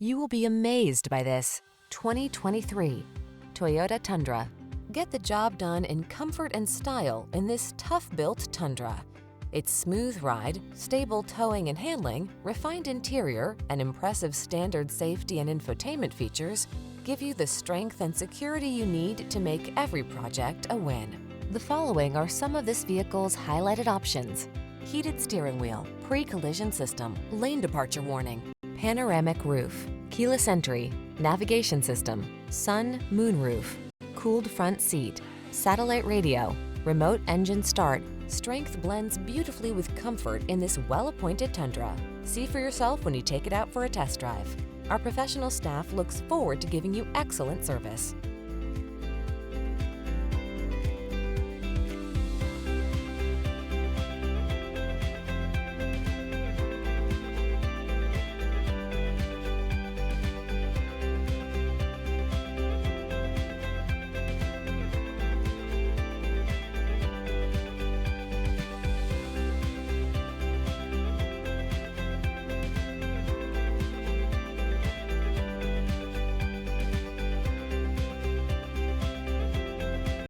You will be amazed by this 2023 Toyota Tundra. Get the job done in comfort and style in this tough-built Tundra. Its smooth ride, stable towing and handling, refined interior, and impressive standard safety and infotainment features give you the strength and security you need to make every project a win. The following are some of this vehicle's highlighted options: heated steering wheel, pre-collision system, lane departure warning, panoramic roof, keyless entry, navigation system, sun, moon roof, cooled front seat, satellite radio, remote engine start. Strength blends beautifully with comfort in this well-appointed Tundra. See for yourself when you take it out for a test drive. Our professional staff looks forward to giving you excellent service.